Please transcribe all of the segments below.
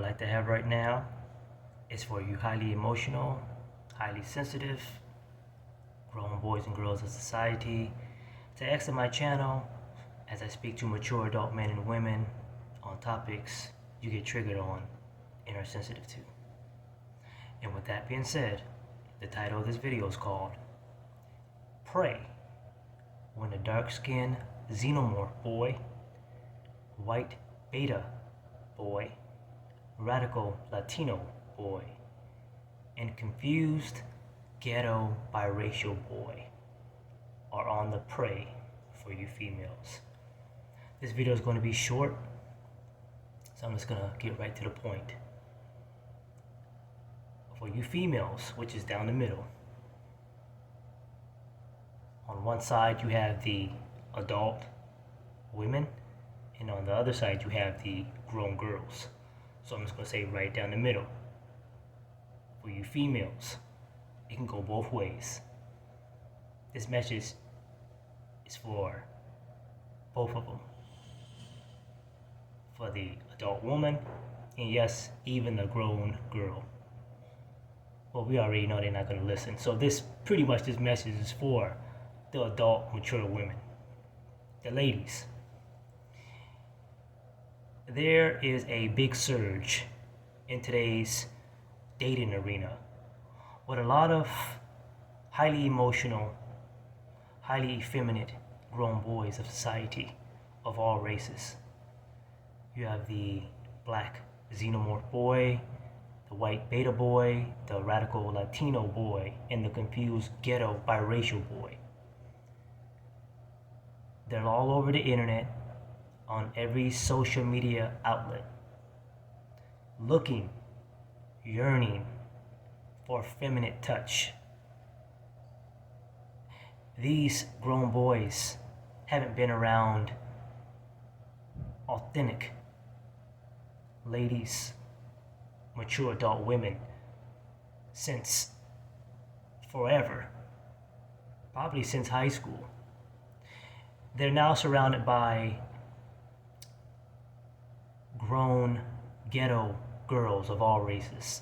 like to have right now is for you highly emotional, highly sensitive, grown boys and girls of society to exit my channel as I speak to mature adult men and women on topics you get triggered on and are sensitive to. And with that being said, the title of this video is called Pray When a Dark-Skinned Xenomorph Boy, White Beta Boy, Radical Latino Boy, and Confused Ghetto Biracial Boy are on the prey for you females. This video is going to be short, so I'm just going to get right to the point. For you females, which is down the middle, on one side you have the adult women, and on the other side you have the grown girls. So I'm just going to say right down the middle. For you females, it can go both ways. This message is for both of them. For the adult woman, and yes, even the grown girl. Well, we already know they're not going to listen. So this message is for the adult, mature women, the ladies. There is a big surge in today's dating arena with a lot of highly emotional, highly effeminate grown boys of society of all races. You have the black xenomorph boy, the white beta boy, the radical Latino boy, and the confused ghetto biracial boy. They're all over the internet, on every social media outlet, looking, yearning for feminine touch. These grown boys haven't been around authentic ladies, mature adult women since forever, probably since high school. They're now surrounded by grown ghetto girls of all races.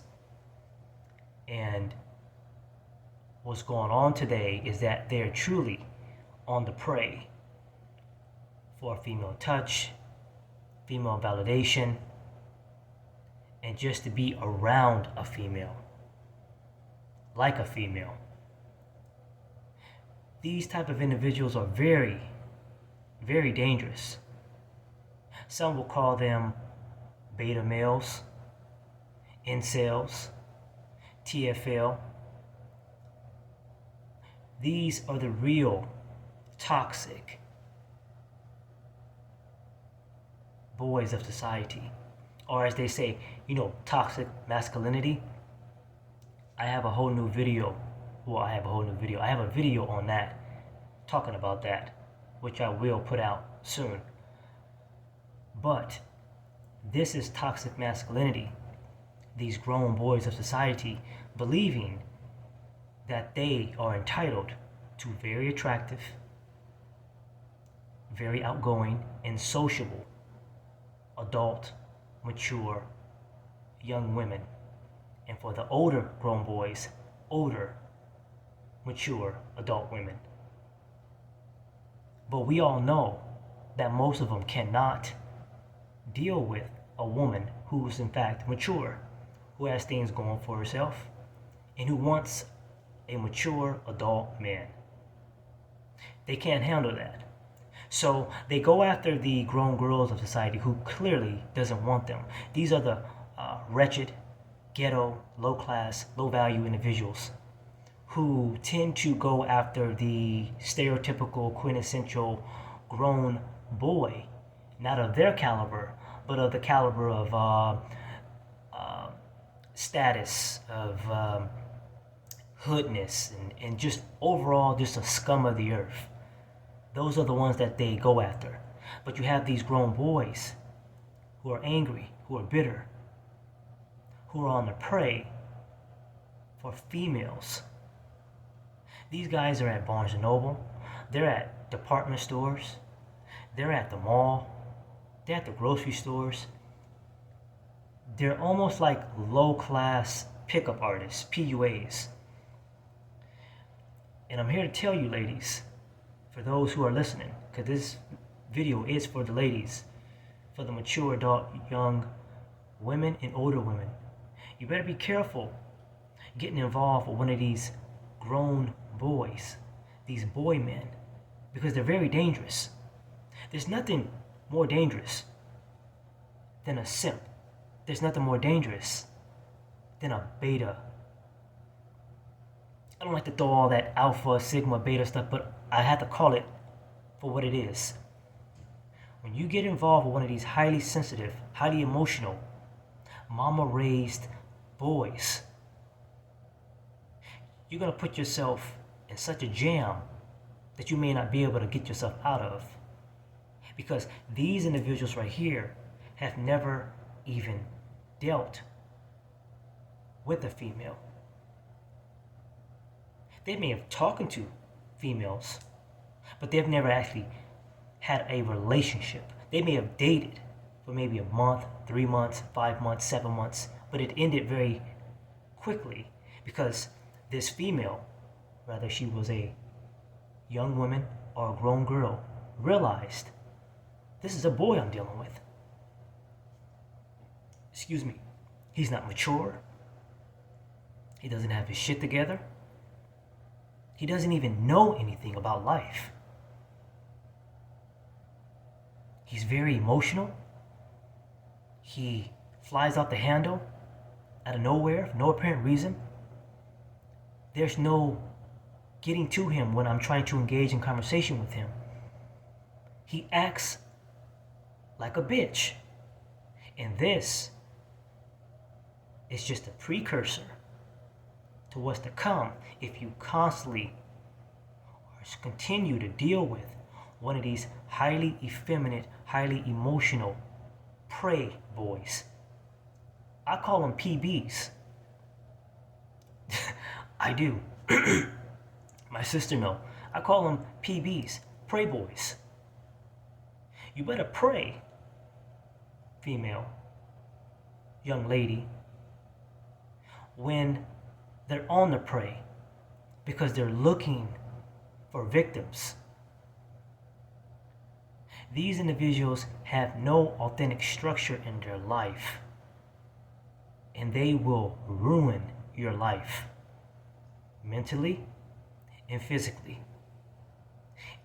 And what's going on today is that they're truly on the prey for female touch, female validation, and just to be around a female, like a female. These type of individuals are very, very dangerous. Some will call them beta males, incels, TFL. These are the real toxic boys of society. Or as they say, toxic masculinity. I have a video on that, talking about that, which I will put out soon. But this is toxic masculinity. These grown boys of society believing that they are entitled to very attractive, very outgoing, and sociable adult, mature, young women. And for the older grown boys, older, mature adult women. But we all know that most of them cannot deal with a woman who is in fact mature, who has things going for herself, and who wants a mature adult man. They can't handle that. So they go after the grown girls of society who clearly doesn't want them. These are the wretched, ghetto, low-class, low-value individuals who tend to go after the stereotypical, quintessential grown boy, not of their caliber, but of the caliber of status, of hoodness, and just overall just a scum of the earth. Those are the ones that they go after. But you have these grown boys who are angry, who are bitter, who are on the prey for females. These guys are at Barnes & Noble, they're at department stores, they're at the mall, they're at the grocery stores, They're almost like low-class pickup artists, PUAs. And I'm here to tell you, ladies, for those who are listening, because this video is for the ladies, for the mature adult, young women and older women. You better be careful getting involved with one of these grown boys, these boy men, because they're very dangerous. There's nothing more dangerous than a simp. There's nothing more dangerous than a beta. I don't like to throw all that alpha, sigma, beta stuff, but I have to call it for what it is. When you get involved with one of these highly sensitive, highly emotional, mama-raised boys, you're going to put yourself in such a jam that you may not be able to get yourself out of. Because these individuals right here have never even dealt with a female. They may have talked to females, but they've never actually had a relationship. They may have dated for maybe a month, 3 months, 5 months, 7 months, but it ended very quickly because this female, whether she was a young woman or a grown girl, realized this is a boy I'm dealing with. Excuse me. He's not mature. He doesn't have his shit together. He doesn't even know anything about life. He's very emotional. He flies off the handle out of nowhere for no apparent reason. There's no getting to him when I'm trying to engage in conversation with him. He acts like a bitch. And this is just a precursor to what's to come if you constantly or continue to deal with one of these highly effeminate, highly emotional prey boys. I call them PBs. I do. My sister know. I call them PBs, prey boys. You better pray, female, young lady, when they're on the prey, because they're looking for victims. These individuals have no authentic structure in their life, and they will ruin your life, mentally and physically.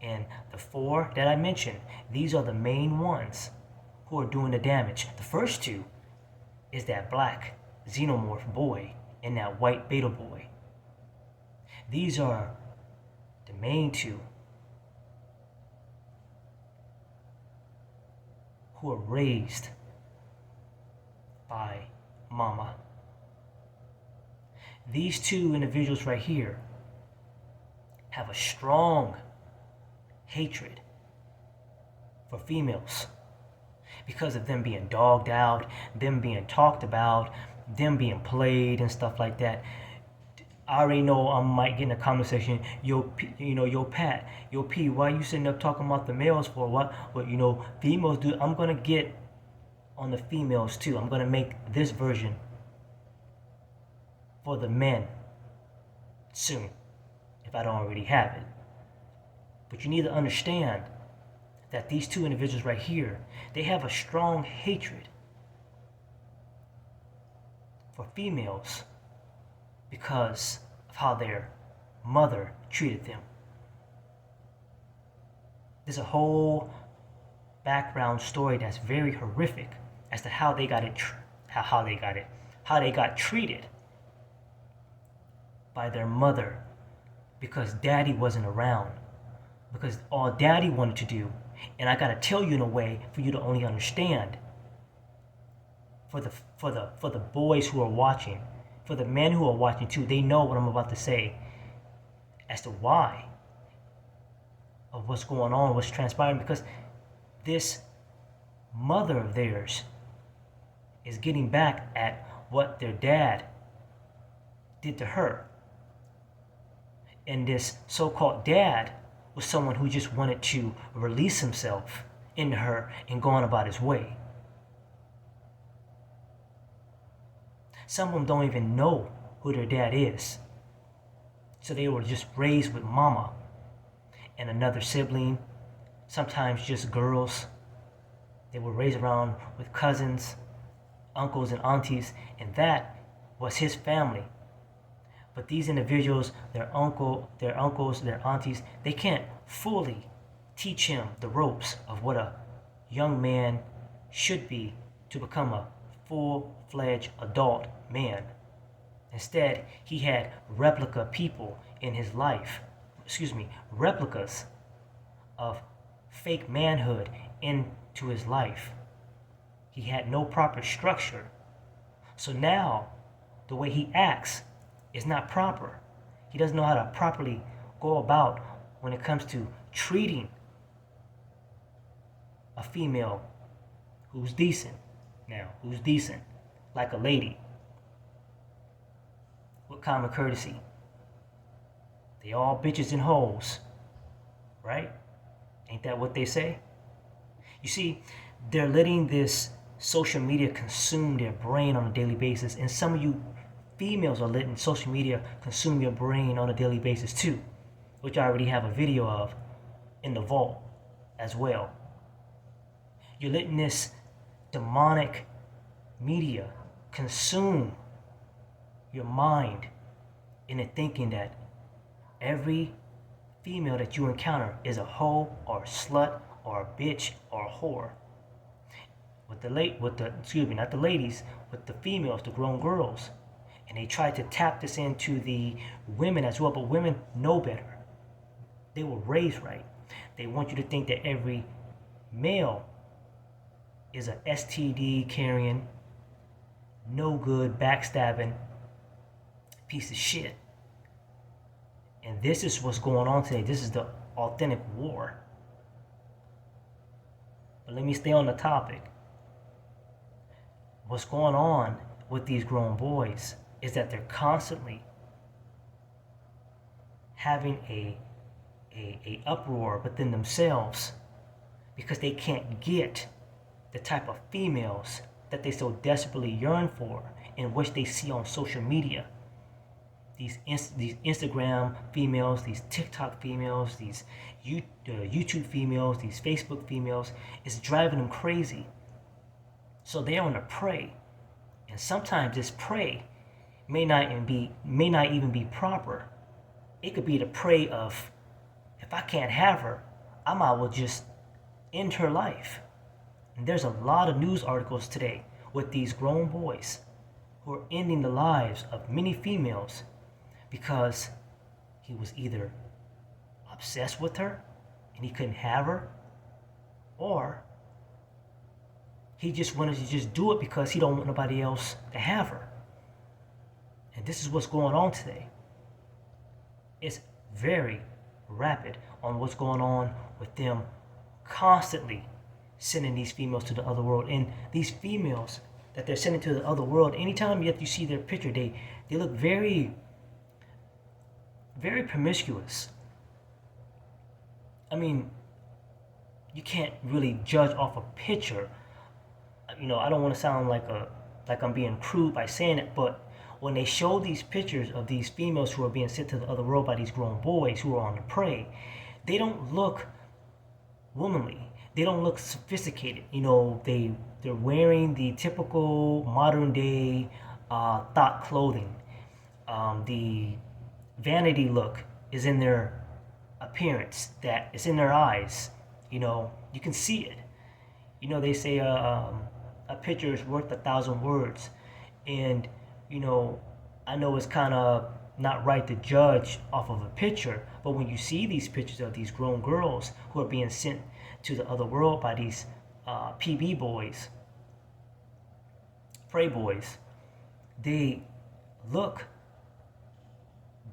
And the 4 that I mentioned, these are the main ones who are doing the damage. The first 2 is that black xenomorph boy and that white beta boy. These are the main 2 who are raised by mama. These 2 individuals right here have a strong hatred for females because of them being dogged out, them being talked about, them being played and stuff like that. I already know I might get in the comment section, yo Pat, yo P, why you sitting up talking about the males for? What females do? I'm gonna get on the females too. I'm gonna make this version for the men soon, if I don't already have it. But you need to understand that these 2 individuals right here, they have a strong hatred for females because of how their mother treated them. There's a whole background story that's very horrific as to how they got treated by their mother because daddy wasn't around. Because all daddy wanted to do, and I gotta tell you in a way for you to only understand, for the boys who are watching, for the men who are watching too, they know what I'm about to say as to why of what's going on, what's transpiring, because this mother of theirs is getting back at what their dad did to her. And this so-called dad was someone who just wanted to release himself into her and go on about his way. Some of them don't even know who their dad is. So they were just raised with mama and another sibling, sometimes just girls. They were raised around with cousins, uncles, and aunties, and that was his family. But these individuals, their uncles, their aunties, they can't fully teach him the ropes of what a young man should be to become a full-fledged adult man. Instead, he had replica people in his life, replicas of fake manhood into his life. He had no proper structure. So now, the way he acts is not proper. He doesn't know how to properly go about when it comes to treating a female who's decent. Now, who's decent, like a lady, with common courtesy. They all bitches and hoes, right? Ain't that what they say? You see, they're letting this social media consume their brain on a daily basis, and some of you females are letting social media consume your brain on a daily basis too, which I already have a video of in the vault as well. You're letting this demonic media consume your mind into thinking that every female that you encounter is a hoe or a slut or a bitch or a whore. With the not the ladies, with the females, the grown girls. And they try to tap this into the women as well, but women know better. They were raised right. They want you to think that every male is a STD carrying, no good, backstabbing piece of shit. And this is what's going on today. This is the authentic war. But let me stay on the topic. What's going on with these grown boys is that they're constantly having a uproar within themselves because they can't get the type of females that they so desperately yearn for and which they see on social media. These Instagram females, these TikTok females, these YouTube females, these Facebook females, it's driving them crazy. So they're on the prey, and sometimes this prey may not even be proper. It could be the prey of, if I can't have her, I might well just end her life. And there's a lot of news articles today with these grown boys who are ending the lives of many females because he was either obsessed with her and he couldn't have her, or he just wanted to just do it because he don't want nobody else to have her. And this is what's going on today. It's very rapid on what's going on with them constantly sending these females to the other world. And these females that they're sending to the other world, anytime you see their picture, they look very, very promiscuous. I mean, you can't really judge off a picture. You know, I don't want to sound like I'm being crude by saying it, but when they show these pictures of these females who are being sent to the other world by these grown boys who are on the prey, they don't look womanly. They don't look sophisticated. You know, they're wearing the typical modern day thought clothing. The vanity look is in their appearance, that is in their eyes. You know, you can see it. You know, they say a picture is worth 1,000 words. And, you know, I know it's kind of not right to judge off of a picture, but when you see these pictures of these grown girls who are being sent to the other world by these PB boys, prey boys, they look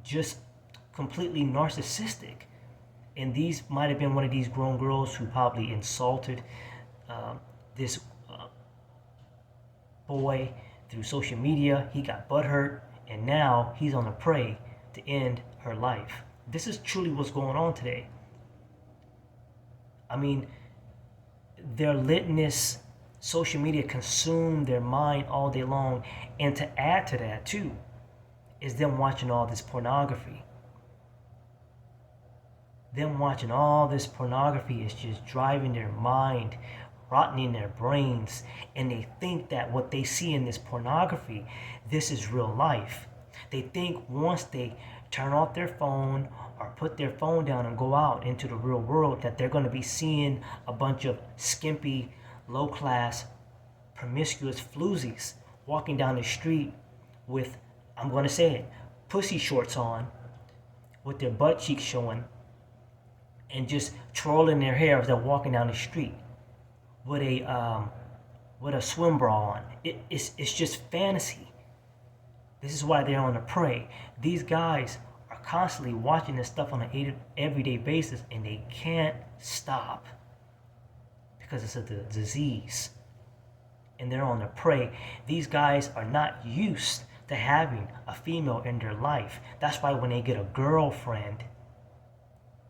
just completely narcissistic. And these might have been one of these grown girls who probably insulted this boy through social media. He got butthurt, and now he's on the prey to end her life. This is truly what's going on today. I mean, they're letting this social media consume their mind all day long. And to add to that too, is them watching all this pornography. Them watching all this pornography is just driving their mind, rotting their brains, and they think that what they see in this pornography, this is real life. They think once they turn off their phone or put their phone down and go out into the real world that they're going to be seeing a bunch of skimpy, low-class, promiscuous floozies walking down the street with, I'm going to say it, pussy shorts on, with their butt cheeks showing, and just twirling their hair as they're walking down the street with a swim bra on. It's just fantasy. This is why they're on the prey. These guys are constantly watching this stuff on an everyday basis, and they can't stop because it's a disease. And they're on the prey. These guys are not used to having a female in their life. That's why when they get a girlfriend,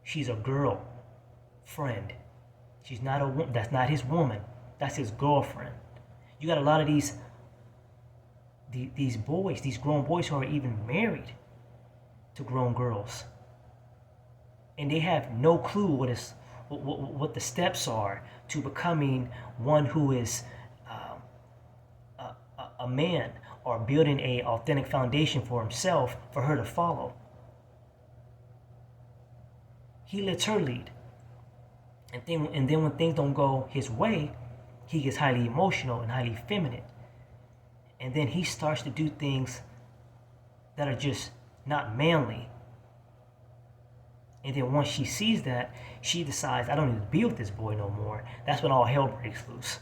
she's a girl friend. She's not a woman. That's not his woman. That's his girlfriend. You got a lot of these boys, these grown boys who are even married to grown girls, and they have no clue what the steps are to becoming one who is a man, or building a authentic foundation for himself for her to follow. He lets her lead. And then when things don't go his way, he gets highly emotional and highly feminine. And then he starts to do things that are just not manly. And then once she sees that, she decides, I don't need to be with this boy no more. That's when all hell breaks loose.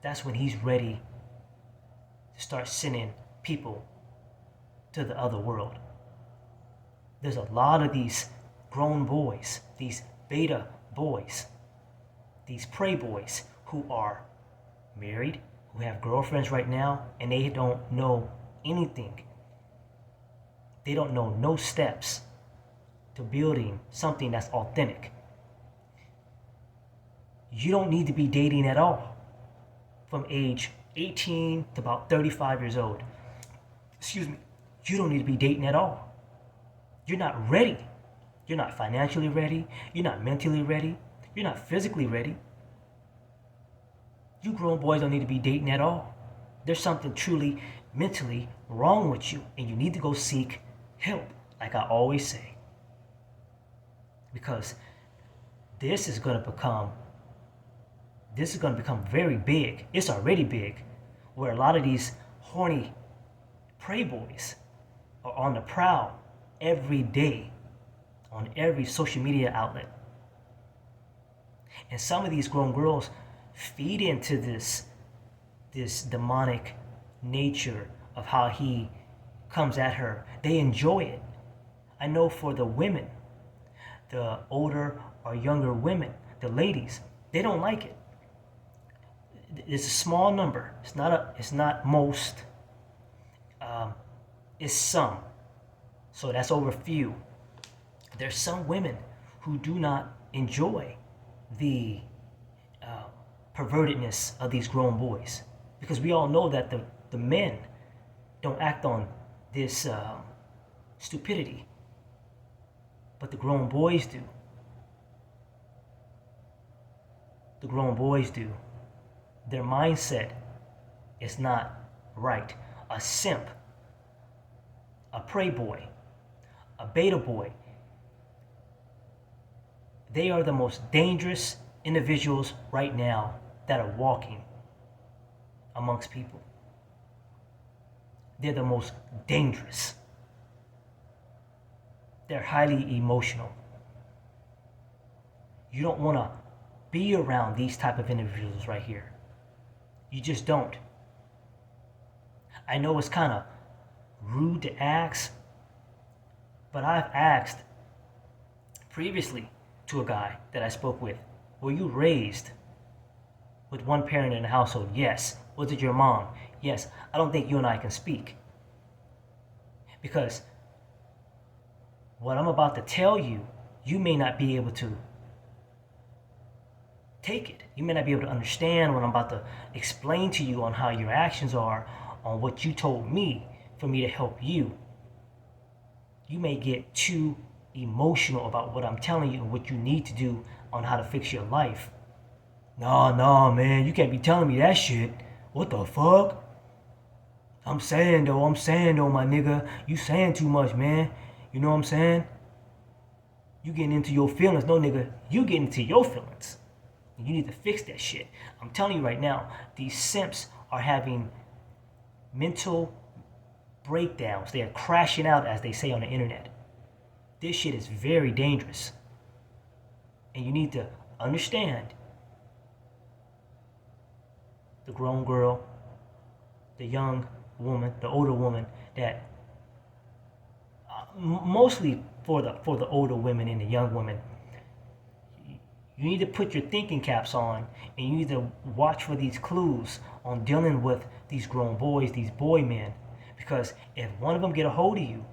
That's when he's ready to start sending people to the other world. There's a lot of these grown boys, these beta boys, these prey boys who are married, who have girlfriends right now, and they don't know anything. They don't know no steps to building something that's authentic. You don't need to be dating at all from age 18 to about 35 years old. Excuse me. You don't need to be dating at all. You're not ready. You're not financially ready. You're not mentally ready. You're not physically ready. You grown boys don't need to be dating at all. There's something truly mentally wrong with you, and you need to go seek help, like I always say. Because this is going to become very big. It's already big, where a lot of these horny prey boys are on the prowl every day on every social media outlet. And some of these grown girls feed into this demonic nature of how he comes at her. They enjoy it. I know for the women, the older or younger women, the ladies, they don't like it. It's a small number. It's not most. It's some. So that's over few. There's some women who do not enjoy the pervertedness of these grown boys, because we all know that the men don't act on this stupidity, but the grown boys do. The grown boys do. Their mindset is not right. A simp, a prey boy, a beta boy, they are the most dangerous individuals right now that are walking amongst people. They're the most dangerous. They're highly emotional. You don't want to be around these type of individuals right here. You just don't. I know it's kind of rude to ask, but I've asked previously to a guy that I spoke with, were you raised with one parent in the household? Yes. Was it your mom? Yes. I don't think you and I can speak, because what I'm about to tell you, you may not be able to take it. You may not be able to understand what I'm about to explain to you on how your actions are, on what you told me for me to help you. You may get too emotional about what I'm telling you and what you need to do on how to fix your life. No, man, you can't be telling me that shit. What the fuck? I'm saying though, my nigga, you saying too much, man. You know what I'm saying? You getting into your feelings. No, nigga, you getting into your feelings. You need to fix that shit. I'm telling you right now, these simps are having mental breakdowns. They are crashing out, as they say on the internet. This shit is very dangerous. And you need to understand the grown girl, the young woman, the older woman, that mostly for the older women and the young women, you need to put your thinking caps on, and you need to watch for these clues on dealing with these grown boys, these boy men. Because if one of them get a hold of you,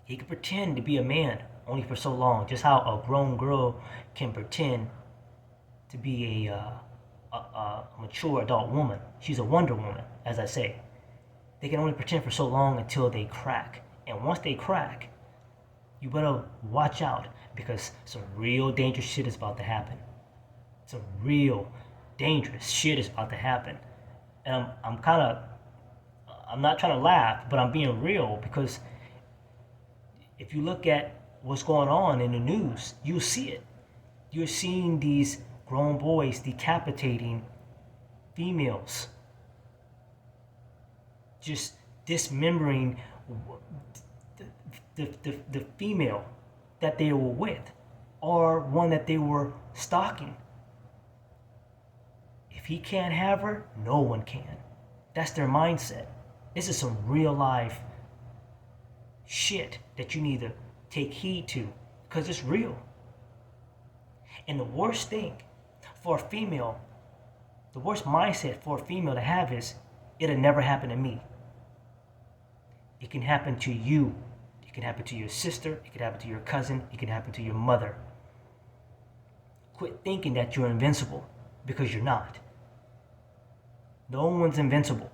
he can pretend to be a man only for so long. Just how a grown girl can pretend to be a mature adult woman. She's a Wonder Woman, as I say. They can only pretend for so long until they crack. And once they crack, you better watch out, because some real dangerous shit is about to happen. Some real dangerous shit is about to happen. And I'm not trying to laugh, but I'm being real, because if you look at what's going on in the news, you'll see it. You're seeing these grown boys decapitating females, just dismembering the female that they were with, or one that they were stalking. If he can't have her, no one can. That's their mindset. This is some real life shit that you need to take heed to, because it's real. And the worst thing for a female, the worst mindset for a female to have is, it'll never happen to me. It can happen to you. It can happen to your sister. It can happen to your cousin. It can happen to your mother. Quit thinking that you're invincible, because you're not. No one's invincible.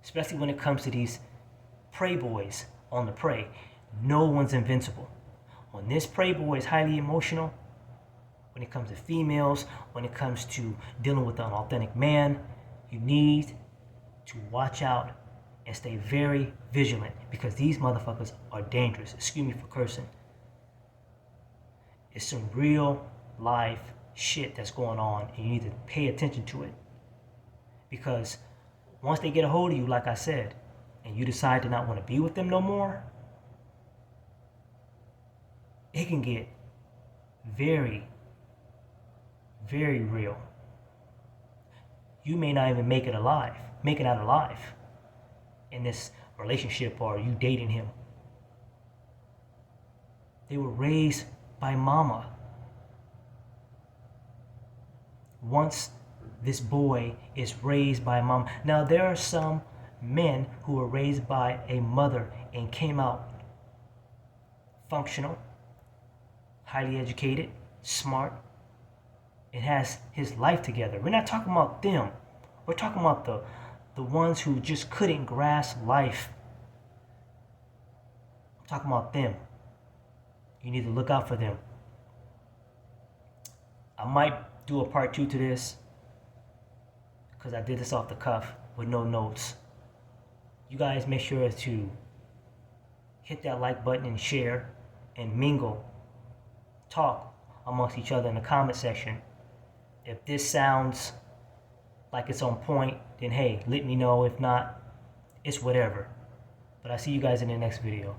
Especially when it comes to these prey boys on the prey. No one's invincible. When this prey boy is highly emotional, when it comes to females, when it comes to dealing with an authentic man, you need to watch out and stay very vigilant, because these motherfuckers are dangerous. Excuse me for cursing. It's some real life shit that's going on, and you need to pay attention to it. Because once they get a hold of you, like I said, and you decide to not want to be with them no more, it can get very, very real. You may not even make it out alive in this relationship, or you dating him. They were raised by mama. Once this boy is raised by mom. Now there are some men who were raised by a mother and came out functional, highly educated, smart, and has his life together. We're not talking about them. We're talking about the ones who just couldn't grasp life. I'm talking about them. You need to look out for them. I might do a part 2 to this, because I did this off the cuff with no notes. You guys make sure to hit that like button and share and mingle, talk amongst each other in the comment section. If this sounds like it's on point, then hey, let me know. If not, it's whatever. But I'll see you guys in the next video.